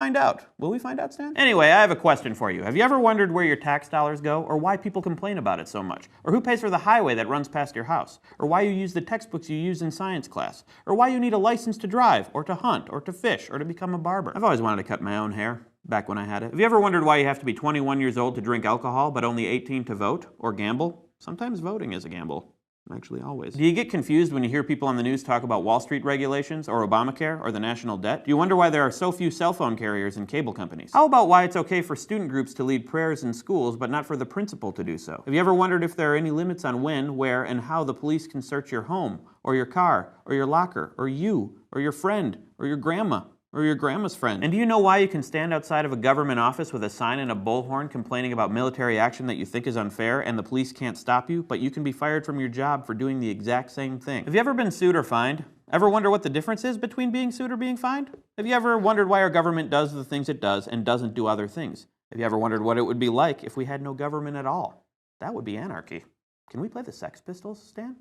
Find out. Will we find out, Stan? Anyway, I have a question for you. Have you ever wondered where your tax dollars go, or why people complain about it so much, or who pays for the highway that runs past your house, or why you use the textbooks you use in science class, or why you need a license to drive, or to hunt, or to fish, or to become a barber? I've always wanted to cut my own hair, back when I had it. Have you ever wondered why you have to be 21 years old to drink alcohol, but only 18 to vote, or gamble? Sometimes voting is a gamble. Actually, always. Do you get confused when you hear people on the news talk about Wall Street regulations, or Obamacare, or the national debt? Do you wonder why there are so few cell phone carriers and cable companies? How about why it's okay for student groups to lead prayers in schools, but not for the principal to do so? Have you ever wondered if there are any limits on when, where, and how the police can search your home, or your car, or your locker, or you, or your friend, or your grandma, or your grandma's friend? And do you know why you can stand outside of a government office with a sign and a bullhorn complaining about military action that you think is unfair and the police can't stop you, but you can be fired from your job for doing the exact same thing? Have you ever been sued or fined? Ever wonder what the difference is between being sued or being fined? Have you ever wondered why our government does the things it does and doesn't do other things? Have you ever wondered what it would be like if we had no government at all? That would be anarchy. Can we play the Sex Pistols, Stan?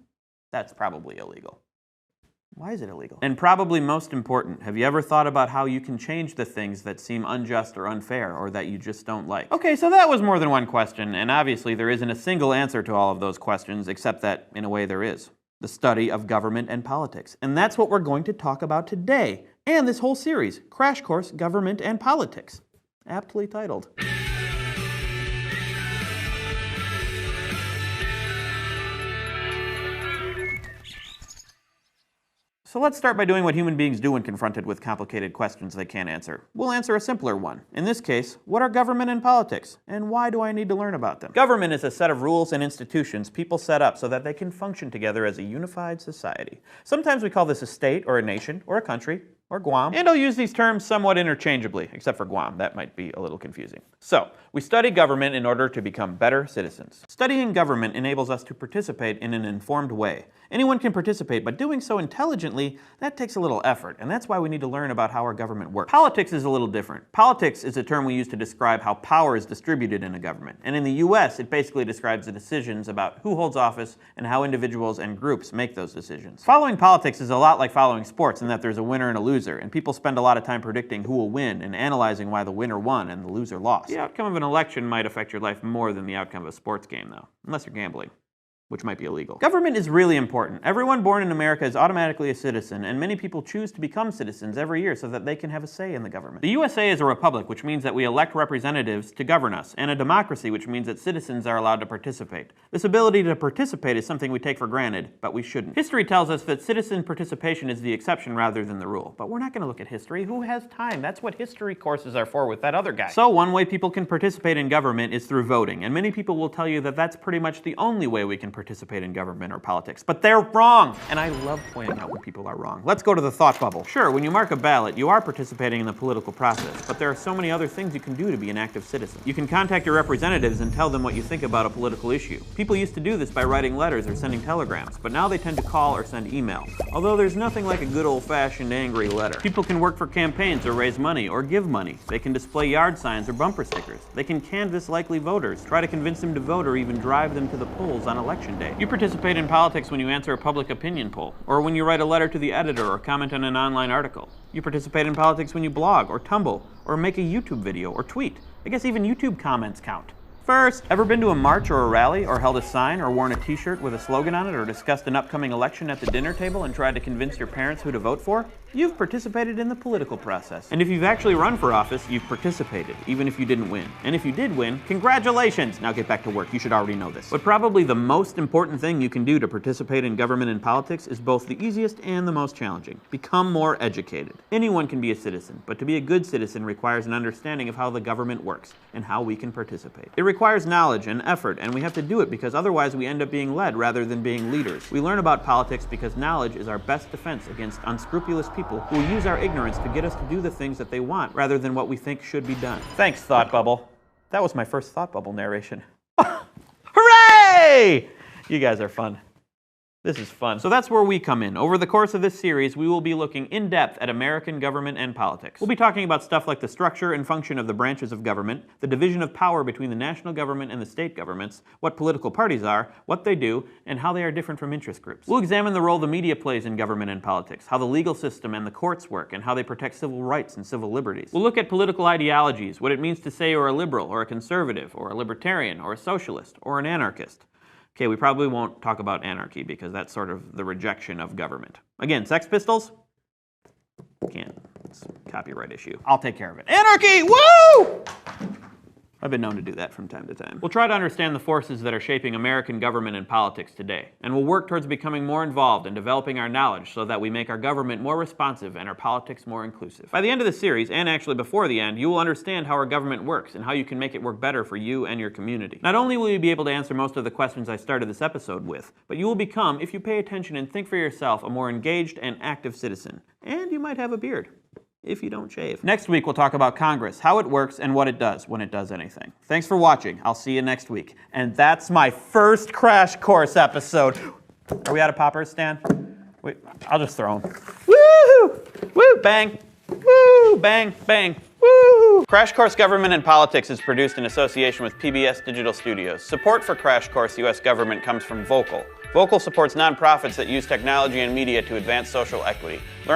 That's probably illegal. Why is it illegal? And probably most important, have you ever thought about how you can change the things that seem unjust or unfair, or that you just don't like? Okay, so that was more than one question, and obviously there isn't a single answer to all of those questions, except that, in a way, there is. The study of government and politics. And that's what we're going to talk about today, and this whole series, Crash Course Government and Politics. Aptly titled. So let's start by doing what human beings do when confronted with complicated questions they can't answer. We'll answer a simpler one. In this case, what are government and politics, and why do I need to learn about them? Government is a set of rules and institutions people set up so that they can function together as a unified society. Sometimes we call this a state, or a nation, or a country, or Guam. And I'll use these terms somewhat interchangeably, except for Guam. That might be a little confusing. So, we study government in order to become better citizens. Studying government enables us to participate in an informed way. Anyone can participate, but doing so intelligently, that takes a little effort, and that's why we need to learn about how our government works. Politics is a little different. Politics is a term we use to describe how power is distributed in a government. And in the US, it basically describes the decisions about who holds office and how individuals and groups make those decisions. Following politics is a lot like following sports in that there's a winner and a loser, and people spend a lot of time predicting who will win and analyzing why the winner won and the loser lost. The outcome of an election might affect your life more than the outcome of a sports game, though, unless you're gambling, which might be illegal. Government is really important. Everyone born in America is automatically a citizen, and many people choose to become citizens every year so that they can have a say in the government. The USA is a republic, which means that we elect representatives to govern us, and a democracy, which means that citizens are allowed to participate. This ability to participate is something we take for granted, but we shouldn't. History tells us that citizen participation is the exception rather than the rule, but we're not going to look at history. Who has time? That's what history courses are for with that other guy. So one way people can participate in government is through voting, and many people will tell you that that's pretty much the only way we can participate in government or politics. But they're wrong! And I love pointing out when people are wrong. Let's go to the thought bubble. Sure, when you mark a ballot, you are participating in the political process, but there are so many other things you can do to be an active citizen. You can contact your representatives and tell them what you think about a political issue. People used to do this by writing letters or sending telegrams, but now they tend to call or send email. Although there's nothing like a good old-fashioned angry letter. People can work for campaigns or raise money or give money. They can display yard signs or bumper stickers. They can canvass likely voters, try to convince them to vote, or even drive them to the polls on election day. You participate in politics when you answer a public opinion poll, or when you write a letter to the editor or comment on an online article. You participate in politics when you blog, or tumble, or make a YouTube video, or tweet. I guess even YouTube comments count. First, ever been to a march or a rally, or held a sign, or worn a t-shirt with a slogan on it, or discussed an upcoming election at the dinner table and tried to convince your parents who to vote for? You've participated in the political process. And if you've actually run for office, you've participated, even if you didn't win. And if you did win, congratulations! Now get back to work, you should already know this. But probably the most important thing you can do to participate in government and politics is both the easiest and the most challenging. Become more educated. Anyone can be a citizen, but to be a good citizen requires an understanding of how the government works and how we can participate. It requires knowledge and effort, and we have to do it because otherwise we end up being led rather than being leaders. We learn about politics because knowledge is our best defense against unscrupulous people who will use our ignorance to get us to do the things that they want rather than what we think should be done. Thanks, Thought Bubble. That was my first Thought Bubble narration. Hooray! You guys are fun. This is fun. So that's where we come in. Over the course of this series, we will be looking in depth at American government and politics. We'll be talking about stuff like the structure and function of the branches of government, the division of power between the national government and the state governments, what political parties are, what they do, and how they are different from interest groups. We'll examine the role the media plays in government and politics, how the legal system and the courts work, and how they protect civil rights and civil liberties. We'll look at political ideologies, what it means to say you're a liberal, or a conservative, or a libertarian, or a socialist, or an anarchist. Okay, we probably won't talk about anarchy because that's sort of the rejection of government. Again, Sex Pistols? Can't. It's a copyright issue. I'll take care of it. Anarchy! Woo! I've been known to do that from time to time. We'll try to understand the forces that are shaping American government and politics today, and we'll work towards becoming more involved and developing our knowledge so that we make our government more responsive and our politics more inclusive. By the end of the series, and actually before the end, you will understand how our government works and how you can make it work better for you and your community. Not only will you be able to answer most of the questions I started this episode with, but you will become, if you pay attention and think for yourself, a more engaged and active citizen. And you might have a beard. If you don't shave. Next week, we'll talk about Congress, how it works, and what it does when it does anything. Thanks for watching. I'll see you next week. And that's my first Crash Course episode. Are we out of poppers, Stan? Wait, I'll just throw them. Woo! Woo! Bang! Woo! Bang! Bang! Woo! Crash Course Government and Politics is produced in association with PBS Digital Studios. Support for Crash Course U.S. Government comes from Vocal. Vocal supports nonprofits that use technology and media to advance social equity. Learn